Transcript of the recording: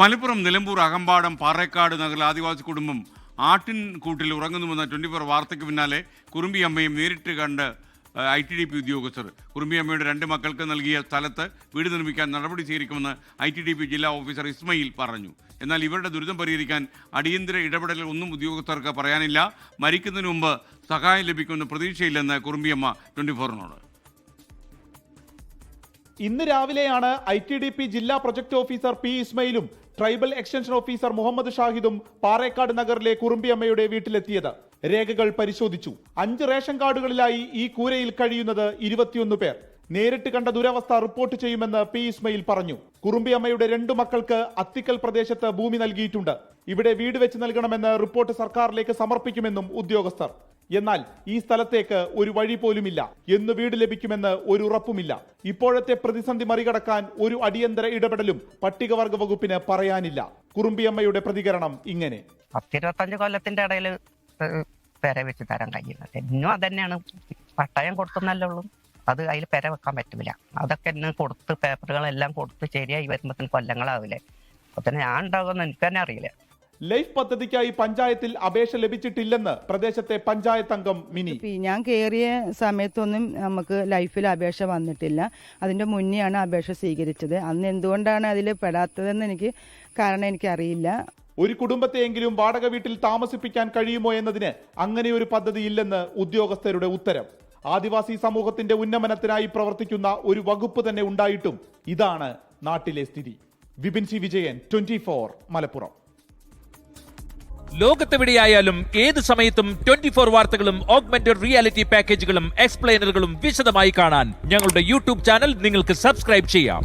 മലപ്പുറം നിലമ്പൂർ അകമ്പാടം പാറേക്കാട് നഗറിൽ ആദിവാസി കുടുംബം ആട്ടിൻകൂട്ടിൽ ഉറങ്ങുന്നുവെന്ന 24 വാർത്തയ്ക്ക് പിന്നാലെ കുറുമ്പിയമ്മയും നേരിട്ട് കണ്ട് ITDP ഉദ്യോഗസ്ഥർ. കുറുമ്പിയമ്മയുടെ 2 മക്കൾക്ക് നൽകിയ സ്ഥലത്ത് വീട് നിർമ്മിക്കാൻ നടപടി സ്വീകരിക്കുമെന്ന് ITDP ജില്ലാ ഓഫീസർ ഇസ്മയിൽ പറഞ്ഞു. എന്നാൽ ഇവരുടെ ദുരിതം പരിഹരിക്കാൻ അടിയന്തര ഇടപെടൽ ഒന്നും ഉദ്യോഗസ്ഥർക്ക് പറയാനില്ല. മരിക്കുന്നതിന് മുമ്പ് സഹായം ലഭിക്കുമെന്ന് പ്രതീക്ഷയില്ലെന്ന് കുറുമ്പിയമ്മ 24നോട്. ഇന്ന് രാവിലെയാണ് ITDP ജില്ലാ പ്രൊജക്ട് ഓഫീസർ P ഇസ്മയിലും ട്രൈബൽ എക്സ്റ്റൻഷൻ ഓഫീസർ മുഹമ്മദ് ഷാഹിദും പാറേക്കാട് നഗറിലെ കുറുമ്പിയമ്മയുടെ വീട്ടിലെത്തിയത്. രേഖകൾ പരിശോധിച്ചു. 5 റേഷൻ കാർഡുകളിലായി ഈ കൂരയിൽ കഴിയുന്നത് 21 പേർ. നേരിട്ട് കണ്ട ദുരവസ്ഥ റിപ്പോർട്ട് ചെയ്യുമെന്ന് P ഇസ്മയിൽ പറഞ്ഞു. കുറുമ്പിയമ്മയുടെ 2 മക്കൾക്ക് അത്തിക്കൽ പ്രദേശത്ത് ഭൂമി നൽകിയിട്ടുണ്ട്. ഇവിടെ വീട് വെച്ച് നൽകണമെന്ന് റിപ്പോർട്ട് സർക്കാരിലേക്ക് സമർപ്പിക്കുമെന്നും ഉദ്യോഗസ്ഥർ. എന്നാൽ ഈ സ്ഥലത്തേക്ക് ഒരു വഴി പോലുമില്ല. എന്ന് വീട് ലഭിക്കുമെന്ന് ഒരു ഉറപ്പുമില്ല. ഇപ്പോഴത്തെ പ്രതിസന്ധി മറികടക്കാൻ ഒരു അടിയന്തര ഇടപെടലും പട്ടികവർഗ വകുപ്പിന് പറയാനില്ല. കുറുമ്പിയമ്മയുടെ പ്രതികരണം ഇങ്ങനെ: 25 കൊല്ലത്തിന്റെ ഇടയിൽ പെര വെച്ച് തരാൻ കഴിയുന്നത് ഇന്നും അതന്നെയാണ്. പട്ടയം കൊടുക്കുന്നല്ലേ ഉള്ളൂ, അത് അതിൽ പെര വെക്കാൻ പറ്റില്ല. അതൊക്കെ എന്നെ കൊടുത്ത് പേപ്പറുകളെല്ലാം കൊടുത്ത് ശരിയായി വരുമ്പോഴത്തേന് കൊല്ലങ്ങളാവില്ലേ. അപ്പൊ തന്നെ ഞാൻ ഉണ്ടാകുമെന്ന് എനിക്ക് തന്നെ അറിയില്ല. ലൈഫ് പദ്ധതിക്കായി പഞ്ചായത്തിൽ അപേക്ഷ ലഭിച്ചിട്ടില്ലെന്ന് പ്രദേശത്തെ പഞ്ചായത്ത് അംഗം മിനി. ഞാൻ കയറിയ സമയത്തൊന്നും നമുക്ക് ലൈഫിൽ അപേക്ഷ വന്നിട്ടില്ല. അതിന്റെ മുന്നെയാണ് അപേക്ഷ സ്വീകരിച്ചത്. അന്ന് എന്തുകൊണ്ടാണ് അതിൽ പെടാത്തതെന്ന് കാരണം എനിക്കറിയില്ല. ഒരു കുടുംബത്തെയെങ്കിലും വാടക വീട്ടിൽ താമസിപ്പിക്കാൻ കഴിയുമോ എന്നതിന് അങ്ങനെ ഒരു പദ്ധതി ഇല്ലെന്ന് ഉദ്യോഗസ്ഥരുടെ ഉത്തരം. ആദിവാസി സമൂഹത്തിന്റെ ഉന്നമനത്തിനായി പ്രവർത്തിക്കുന്ന ഒരു വകുപ്പ് തന്നെ ഉണ്ടായിട്ടും ഇതാണ് നാട്ടിലെ സ്ഥിതി. വിപിൻ സി വിജയൻ, 24 മലപ്പുറം. ലോകത്തെവിടെയായാലും ഏത് സമയത്തും 24 വാർത്തകളും ഓഗ്മെന്റഡ് റിയാലിറ്റി പാക്കേജുകളും എക്സ്പ്ലെയിനറുകളും വിശദമായി കാണാൻ ഞങ്ങളുടെ YouTube ചാനൽ നിങ്ങൾക്ക് സബ്സ്ക്രൈബ് ചെയ്യാം.